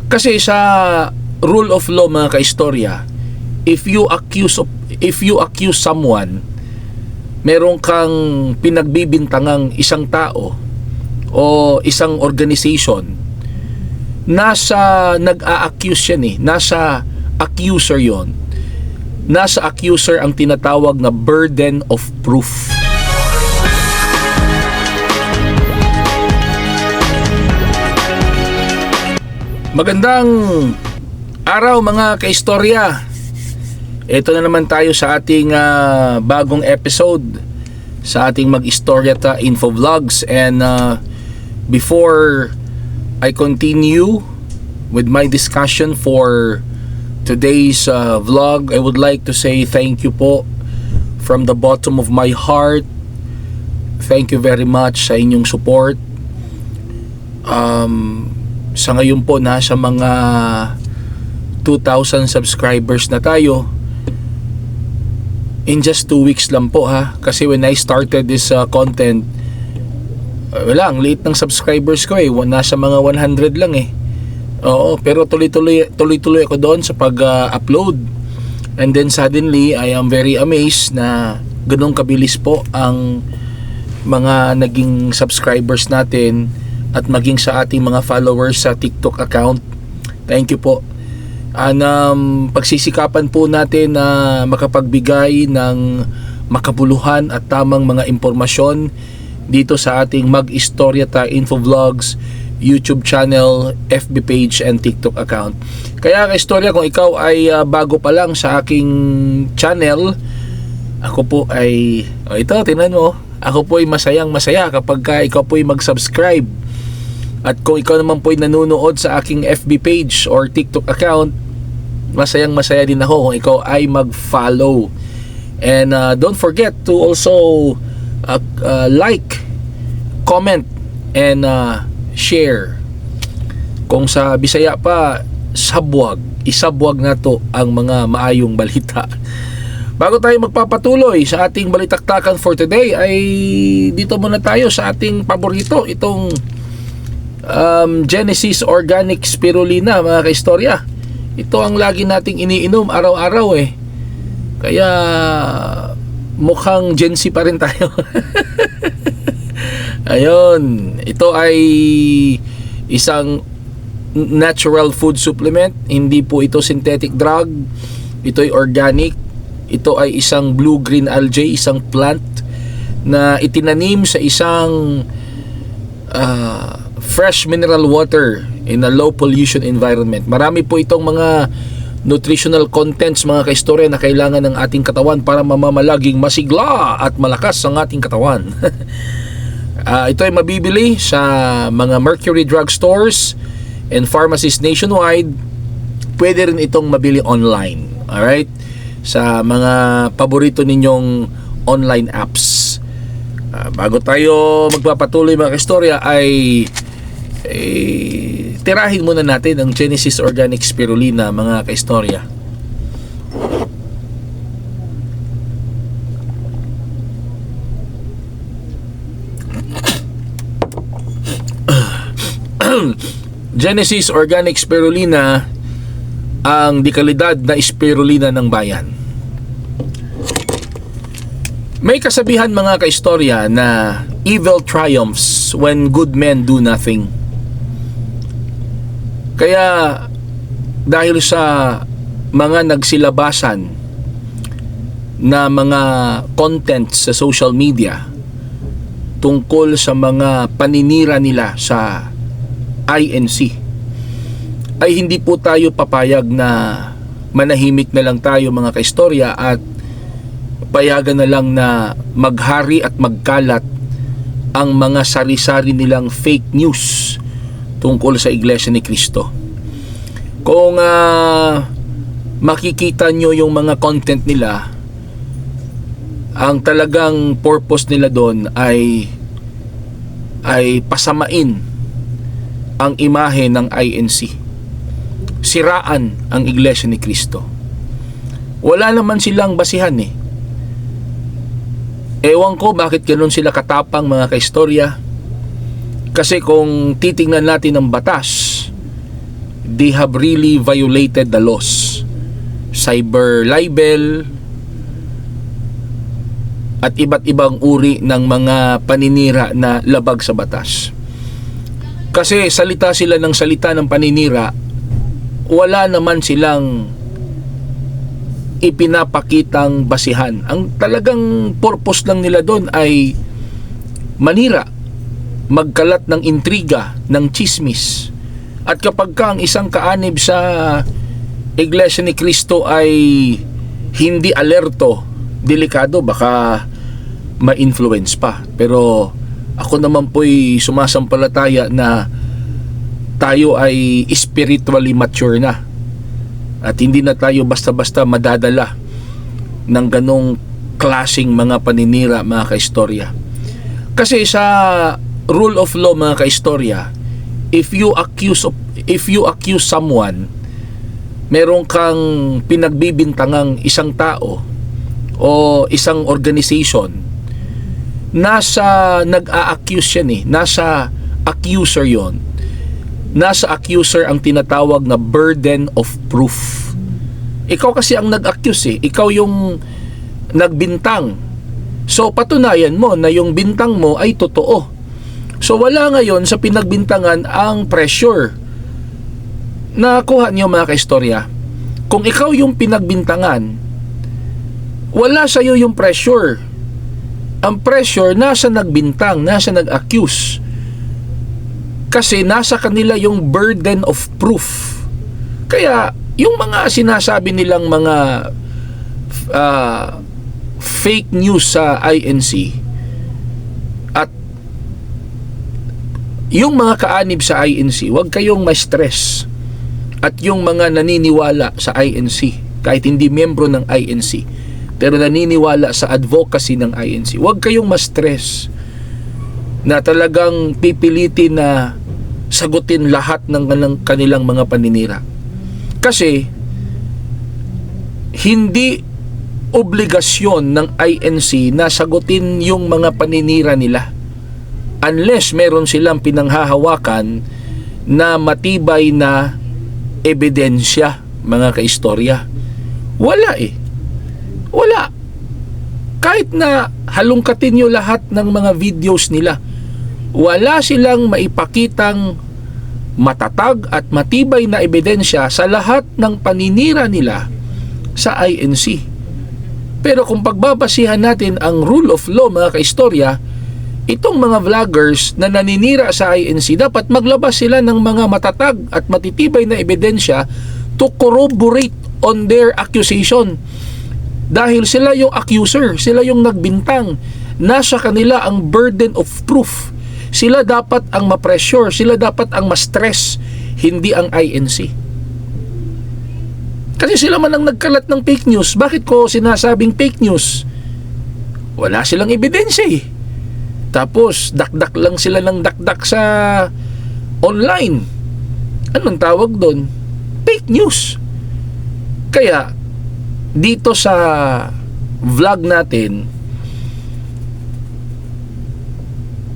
Kasi sa rule of law mga kaistorya, if you accuse someone, meron kang pinagbibintangang isang tao o isang organization, nasa nag-a-accuse yan nasa accuser yon. Nasa accuser ang tinatawag na burden of proof. Magandang araw mga kaistorya. Ito na naman tayo sa ating bagong episode sa ating Mag-Istoryata Info Vlogs. And before I continue with my discussion for today's vlog, I would like to say thank you po from the bottom of my heart. Thank you very much sa inyong support. Sa ngayon po, nasa mga 2,000 subscribers na tayo in just 2 weeks lang po kasi when I started this content, wala, ang liit ng subscribers ko nasa mga 100 lang Oo, pero tuloy-tuloy ako doon sa pag-upload. And then suddenly, I am very amazed na ganun kabilis po ang mga naging subscribers natin at maging sa ating mga followers sa TikTok account. Thank you po. And pagsisikapan po natin na makapagbigay ng makabuluhan at tamang mga impormasyon dito sa ating Mag-Istoryata Info Vlogs YouTube channel, FB page and TikTok account. Kaya kaistorya, kung ikaw ay bago pa lang sa aking channel, ako po ay ito, tingnan mo, ako po ay masayang masaya kapag ikaw po ay mag-subscribe. At kung ikaw naman po ay nanonood sa aking FB page or TikTok account, masayang masaya din ako kung ikaw ay mag-follow. And don't forget to also like, comment, and share. Kung sa Bisaya pa, isabwag na to ang mga maayong balita. Bago tayo magpapatuloy sa ating balitaktakan for today, ay dito muna tayo sa ating paborito, itong Genesis Organic Spirulina mga kaistorya. Ito ang lagi nating iniinom araw-araw Kaya mukhang Gen Z pa rin tayo. Ayun, ito ay isang natural food supplement. Hindi po ito synthetic drug. Ito ay organic. Ito ay isang blue-green algae, isang plant na itinanim sa isang fresh mineral water in a low pollution environment. Marami po itong mga nutritional contents mga kaistorya na kailangan ng ating katawan para mamamalaging masigla at malakas ang ating katawan. Ito ay mabibili sa mga Mercury Drug Stores and pharmacies nationwide. Pwede rin itong mabili online. Alright? Sa mga paborito ninyong online apps. Bago tayo magpapatuloy mga kaistorya ay tirahin muna natin ang Genesis Organic Spirulina mga kaistorya. Genesis Organic Spirulina, ang dekalidad na spirulina ng bayan. May kasabihan mga kaistorya na evil triumphs when good men do nothing. Kaya dahil sa mga nagsilabasan na mga contents sa social media tungkol sa mga paninira nila sa INC, ay hindi po tayo papayag na manahimik na lang tayo mga kaistorya at payagan na lang na maghari at magkalat ang mga sari-sari nilang fake news tungkol sa Iglesia ni Cristo. Kung makikita nyo yung mga content nila, ang talagang purpose nila doon ay pasamain ang imahe ng INC. Siraan ang Iglesia ni Cristo. Wala naman silang basihan Ewan ko bakit ganoon sila katapang mga kaistorya. Kasi kung titingnan natin ang batas, they have really violated the laws. Cyber libel at iba't ibang uri ng mga paninira na labag sa batas. Kasi salita sila ng salita ng paninira, wala naman silang ipinapakitang basihan. Ang talagang purpose lang nila doon ay manira, magkalat ng intriga, ng chismis. At kapag ka ang isang kaanib sa Iglesia ni Cristo ay hindi alerto, delikado, baka ma-influence pa. Pero ako naman po'y sumasampalataya na tayo ay spiritually mature na at hindi na tayo basta-basta madadala ng ganong klaseng mga paninira, mga kaistorya. Kasi sa rule of law, mga kaistorya, if you accuse someone, meron kang pinagbibintangang isang tao o isang organization, nasa nag-a-accuse yan nasa accuser yon. Nasa accuser ang tinatawag na burden of proof. Ikaw kasi ang nag-accuse ikaw yung nagbintang. So patunayan mo na yung bintang mo ay totoo. So wala ngayon sa pinagbintangan ang pressure. Nakuha niyo, mga kaistorya, kung ikaw yung pinagbintangan, wala sa iyo yung pressure. Ang pressure nasa nagbintang, nasa nag-accuse. Kasi nasa kanila yung burden of proof. Kaya yung mga sinasabi nilang mga fake news sa INC at yung mga kaanib sa INC, huwag kayong ma-stress. At yung mga naniniwala sa INC, kahit hindi membro ng INC, pero naniniwala sa advocacy ng INC, huwag kayong ma-stress na talagang pipilitin na sagutin lahat ng kanilang mga paninira. Kasi hindi obligasyon ng INC na sagutin yung mga paninira nila unless meron silang pinanghahawakan na matibay na ebidensya, mga kaistorya. Wala wala. Kahit na halongkatin nyo lahat ng mga videos nila, wala silang maipakitang matatag at matibay na ebidensya sa lahat ng paninira nila sa INC. Pero kung pagbabasihan natin ang rule of law, mga kaistorya, itong mga vloggers na naninira sa INC, dapat maglabas sila ng mga matatag at matitibay na ebidensya to corroborate on their accusation. Dahil sila yung accuser, sila yung nagbintang, nasa kanila ang burden of proof. Sila dapat ang ma-pressure, sila dapat ang ma-stress, hindi ang INC. Kasi sila man ang nagkalat ng fake news. Bakit ko sinasabing fake news? Wala silang ebidensya Tapos dakdak lang sila ng dakdak sa online. Anong tawag doon? Fake news. Kaya dito sa vlog natin,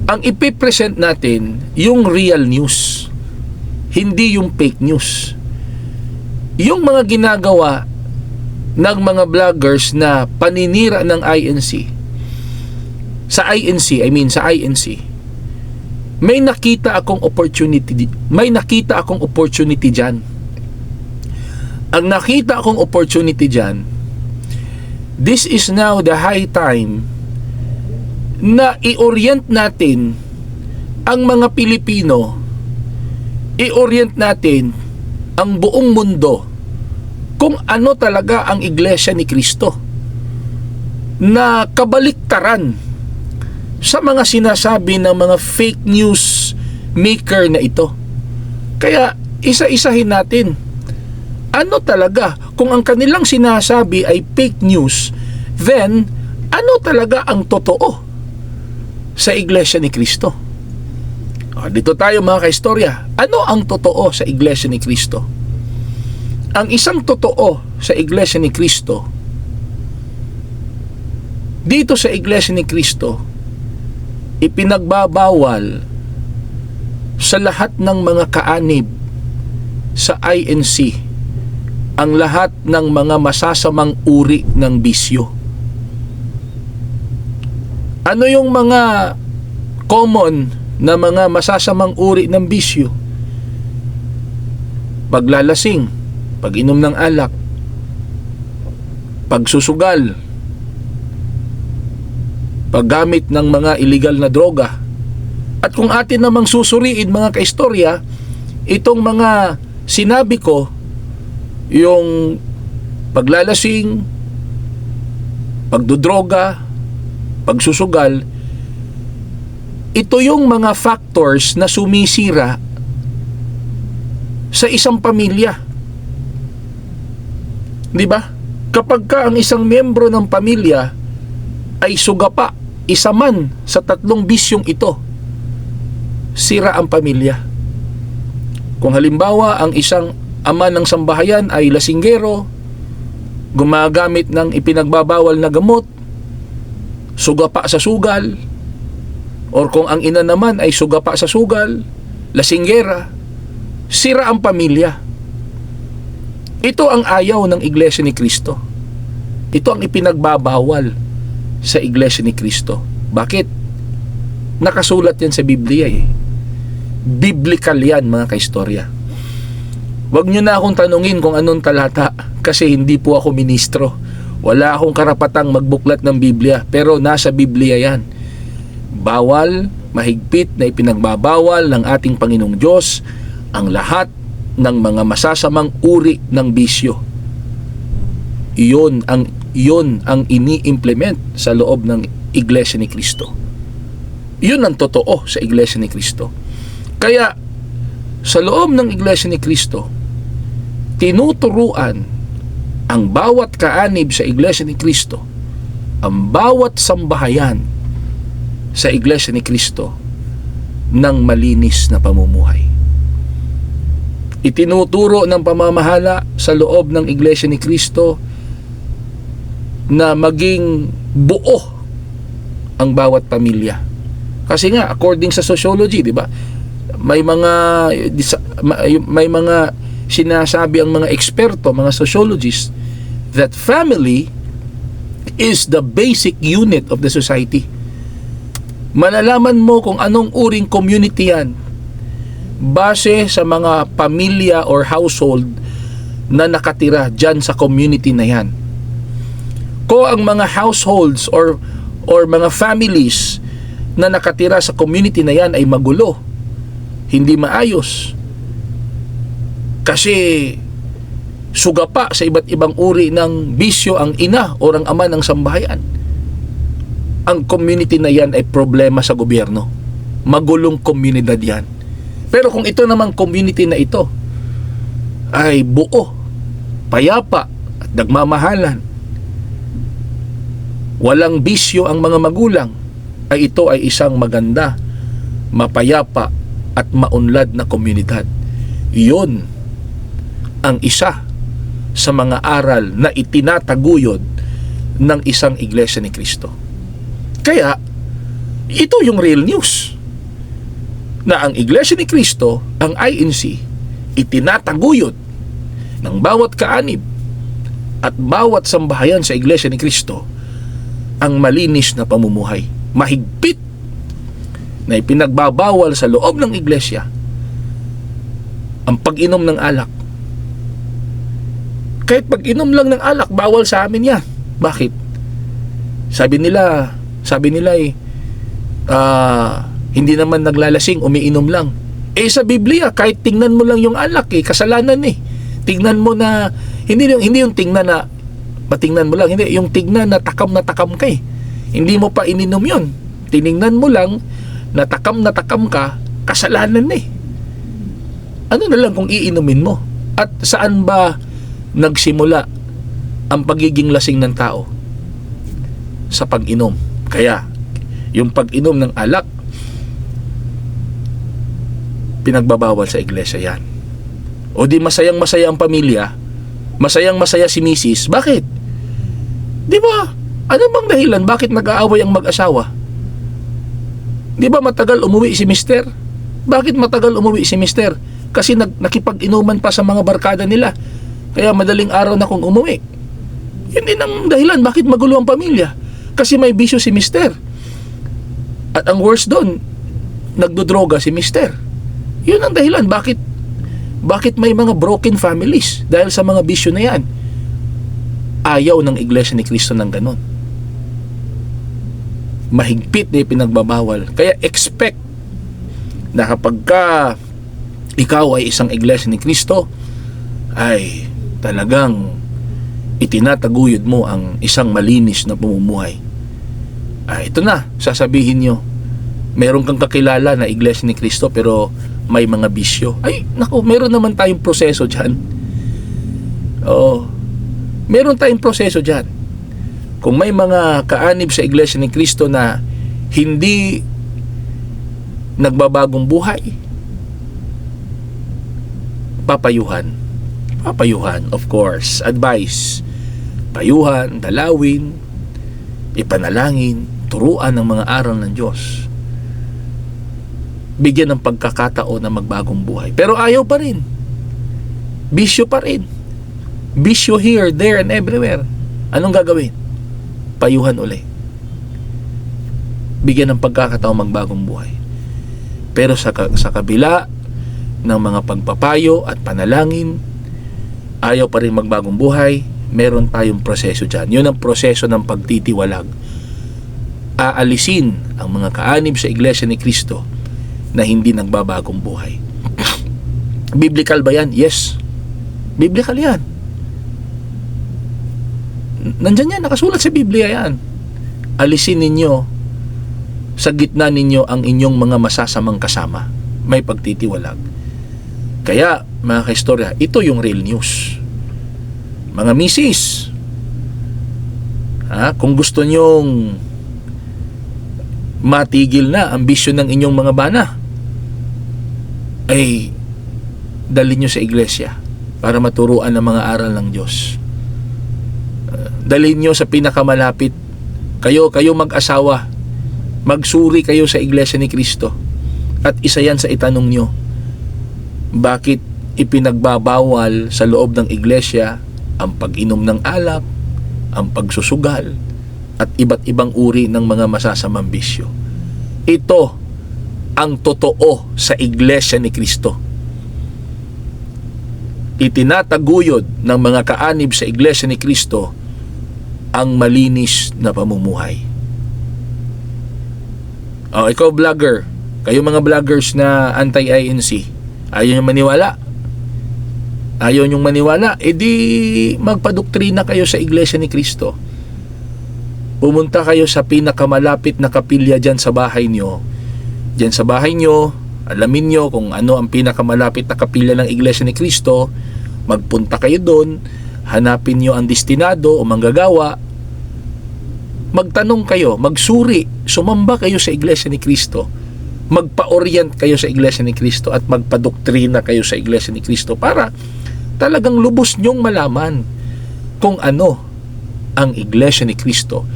ang ipipresent natin yung real news, hindi yung fake news. Yung mga ginagawa ng mga vloggers na paninira ng INC, sa INC may nakita akong opportunity dyan. Ang nakita akong opportunity dyan, this is now the high time na i-orient natin ang mga Pilipino, i-orient natin ang buong mundo kung ano talaga ang Iglesia ni Cristo, na kabaliktaran sa mga sinasabi ng mga fake news maker na ito. Kaya isa-isahin natin, ano talaga, kung ang kanilang sinasabi ay fake news, then ano talaga ang totoo sa Iglesia ni Cristo? Dito tayo, mga kaistorya. Ano ang totoo sa Iglesia ni Cristo? Ang isang totoo sa Iglesia ni Cristo, dito sa Iglesia ni Cristo, ipinagbabawal sa lahat ng mga kaanib sa INC ang lahat ng mga masasamang uri ng bisyo. Ano yung mga common na mga masasamang uri ng bisyo? Paglalasing, pag-inom ng alak, pagsusugal, paggamit ng mga illegal na droga. At kung atin namang susuriin mga kaistorya, itong mga sinabi ko, yung paglalasing, pagdodroga, pagsusugal, ito yung mga factors na sumisira sa isang pamilya. Di ba? Kapag ka ang isang miyembro ng pamilya ay sugapa, isa man sa tatlong bisyong ito, sira ang pamilya. Kung halimbawa ang isang ama ng sambahayan ay lasinggero, gumagamit ng ipinagbabawal na gamot, sugapa sa sugal, or kung ang ina naman ay sugapa sa sugal, lasinggera, sira ang pamilya. Ito ang ayaw ng Iglesia ni Cristo. Ito ang ipinagbabawal sa Iglesia ni Cristo. Bakit? Nakasulat yan sa Biblia eh. Biblical yan mga kaistorya. Huwag nyo na akong tanungin kung anong talata kasi hindi po ako ministro. Wala akong karapatang magbuklat ng Biblia, pero nasa Biblia yan. Bawal, mahigpit na ipinagbabawal ng ating Panginoong Diyos ang lahat ng mga masasamang uri ng bisyo. Iyon ang ini-implement sa loob ng Iglesia ni Cristo. Yun ang totoo sa Iglesia ni Cristo. Kaya sa loob ng Iglesia ni Cristo, tinuturuan ang bawat kaanib sa Iglesia ni Cristo, ang bawat sambahayan sa Iglesia ni Cristo ng malinis na pamumuhay. Itinuturo ng pamamahala sa loob ng Iglesia ni Cristo na maging buo ang bawat pamilya. Kasi nga according sa sociology, di ba? May mga sinasabi ang mga eksperto, mga sociologists, that family is the basic unit of the society. Malalaman mo kung anong uring community yan base sa mga pamilya or household na nakatira dyan sa community na yan. Kung ang mga households or mga families na nakatira sa community na yan ay magulo, hindi maayos, kasi sugapa sa iba't ibang uri ng bisyo ang ina o ang ama ng sambahayan, ang community na yan ay problema sa gobyerno. Magulong komunidad yan. Pero kung ito namang community na ito ay buo, payapa at nagmamahalan, walang bisyo ang mga magulang, ay ito ay isang maganda, mapayapa at maunlad na komunidad. Iyon ang isa sa mga aral na itinataguyod ng isang Iglesia ni Cristo. Kaya ito yung real news, na ang Iglesia ni Cristo, ang INC, itinataguyod ng bawat kaanib at bawat sambahayan sa Iglesia ni Cristo ang malinis na pamumuhay. Mahigpit na ipinagbabawal sa loob ng Iglesia ang pag-inom ng alak. Kahit pag-inom lang ng alak, bawal sa amin yan. Bakit? Sabi nila hindi naman naglalasing, umiinom lang. Sa Biblia, kahit tingnan mo lang yung alak, kasalanan eh. Tingnan mo na, hindi yung tingnan na patingnan mo lang, hindi, yung tingnan na takam ka eh. Hindi mo pa ininom yun. Tiningnan mo lang, na takam ka, kasalanan eh. Ano na lang kung iinumin mo? At saan ba nagsimula ang pagiging lasing ng tao? Sa pag-inom. Kaya, yung pag-inom ng alak, pinagbabawal sa iglesia yan. O di masayang-masaya ang pamilya, masayang-masaya si misis. Bakit? Di ba? Ano bang dahilan? Bakit nag-aaway ang mag-asawa? Di ba matagal umuwi si mister? Bakit matagal umuwi si mister? Kasi nakipag-inuman pa sa mga barkada nila. Kaya madaling araw na kung umuwi. Yun din ang dahilan bakit magulo ang pamilya. Kasi may bisyo si mister. At ang worst doon, nagdodroga si mister. Yun ang dahilan bakit may mga broken families dahil sa mga bisyo na yan. Ayaw ng Iglesia ni Cristo ng ganon. Mahigpit na ipinagbabawal. Kaya expect na kapag ikaw ay isang Iglesia ni Cristo, ay talagang itinataguyod mo ang isang malinis na pamumuhay. Ito na, sasabihin nyo, meron kang kakilala na Iglesia ni Cristo pero may mga bisyo. Ay, naku, meron naman tayong proseso dyan. Oo, meron tayong proseso dyan. Kung may mga kaanib sa Iglesia ni Cristo na hindi nagbabagong buhay, papayuhan, of course. Advice, payuhan, dalawin, ipanalangin, turuan ng mga aral ng Diyos. Bigyan ng pagkakataon na magbagong buhay. Pero ayaw pa rin. Bisyo pa rin. Bisyo here, there, and everywhere. Anong gagawin? Payuhan uli. Bigyan ng pagkakataon magbagong buhay. Pero sa kabila ng mga pagpapayo at panalangin, ayaw pa rin magbagong buhay, meron tayong proseso dyan. Yun ang proseso ng pagtitiwalag. Aalisin ang mga kaanib sa Iglesia ni Cristo na hindi nagbabagong buhay. Biblical ba yan? Yes. Biblical yan. Nandyan yan, nakasulat sa Biblia yan. Alisin ninyo sa gitna ninyo ang inyong mga masasamang kasama. May pagtitiwalag. Kaya, mga kaistorya, ito yung real news. Mga misis, kung gusto nyong matigil na ang bisyo ng inyong mga bana, ay dalhin nyo sa iglesia para maturuan ng mga aral ng Diyos. Dalhin nyo sa pinakamalapit. Kayo mag-asawa, magsuri kayo sa Iglesia ni Cristo. At isa yan sa itanong nyo, bakit ipinagbabawal sa loob ng iglesia ang pag-inom ng alak, ang pagsusugal, at iba't ibang uri ng mga masasamang bisyo? Ito ang totoo sa Iglesia ni Cristo. Itinataguyod ng mga kaanib sa Iglesia ni Cristo ang malinis na pamumuhay. Ikaw vlogger, kayo mga vloggers na anti-INC, ayaw nyo maniwala, edi magpadoktrina kayo sa Iglesia ni Cristo. Pumunta kayo sa pinakamalapit na kapilya dyan sa bahay nyo. Dyan sa bahay nyo, alamin nyo kung ano ang pinakamalapit na kapilya ng Iglesia ni Cristo. Magpunta kayo doon, hanapin nyo ang destinado o manggagawa, magtanong kayo, magsuri, sumamba kayo sa Iglesia ni Cristo, magpa-orient kayo sa Iglesia ni Cristo at magpadoktrina kayo sa Iglesia ni Cristo para talagang lubos nyong malaman kung ano ang Iglesia ni Cristo.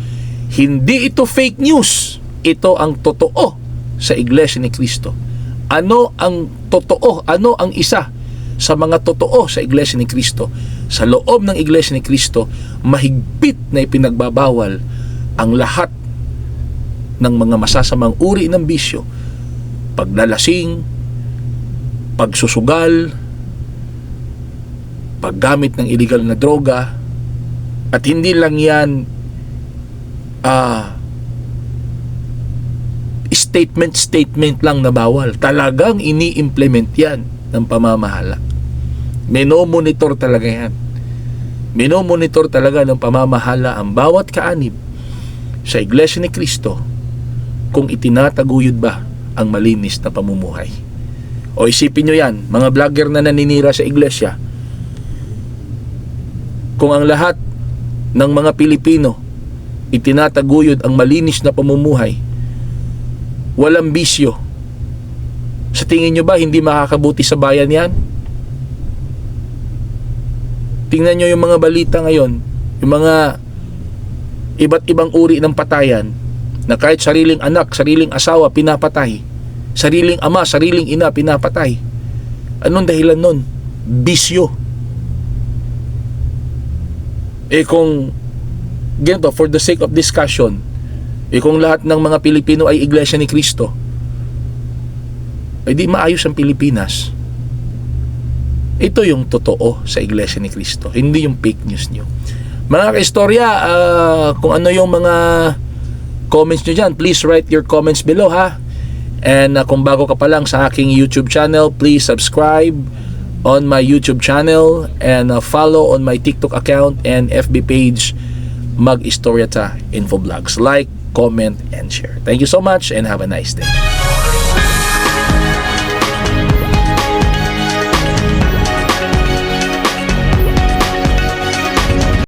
Hindi ito fake news, ito ang totoo sa Iglesia ni Cristo. Ano ang totoo? Ano ang isa sa mga totoo sa Iglesia ni Cristo? Sa loob ng Iglesia ni Cristo, mahigpit na ipinagbabawal ang lahat ng mga masasamang uri ng bisyo. Paglalasing, pagsusugal, paggamit ng illegal na droga, at hindi lang yan statement lang na bawal. Talagang ini-implement yan ng pamamahala. Minomonitor talaga yan. Minomonitor talaga ng pamamahala ang bawat kaanib sa Iglesia ni Cristo kung itinataguyod ba ang malinis na pamumuhay. O isipin nyo yan, mga vlogger na naninira sa iglesia, kung ang lahat ng mga Pilipino itinataguyod ang malinis na pamumuhay, walang bisyo, sa tingin nyo ba hindi makakabuti sa bayan yan? Tingnan nyo yung mga balita ngayon, yung mga iba't ibang uri ng patayan, na kahit sariling anak, sariling asawa pinapatay, sariling ama, sariling ina pinapatay. Anong dahilan nun? Bisyo. Kung ganito, for the sake of discussion, kung lahat ng mga Pilipino ay Iglesia ni Cristo, di maayos ang Pilipinas. Ito yung totoo sa Iglesia ni Cristo, hindi yung fake news nyo. Mga kaistorya, kung ano yung mga comments nyo dyan, please write your comments below, ha. And kung bago ka pa lang sa aking YouTube channel, please subscribe on my YouTube channel and follow on my TikTok account and FB page, Mag-Istorya Ta Info Vlogs. Like, comment, and share. Thank you so much and have a nice day.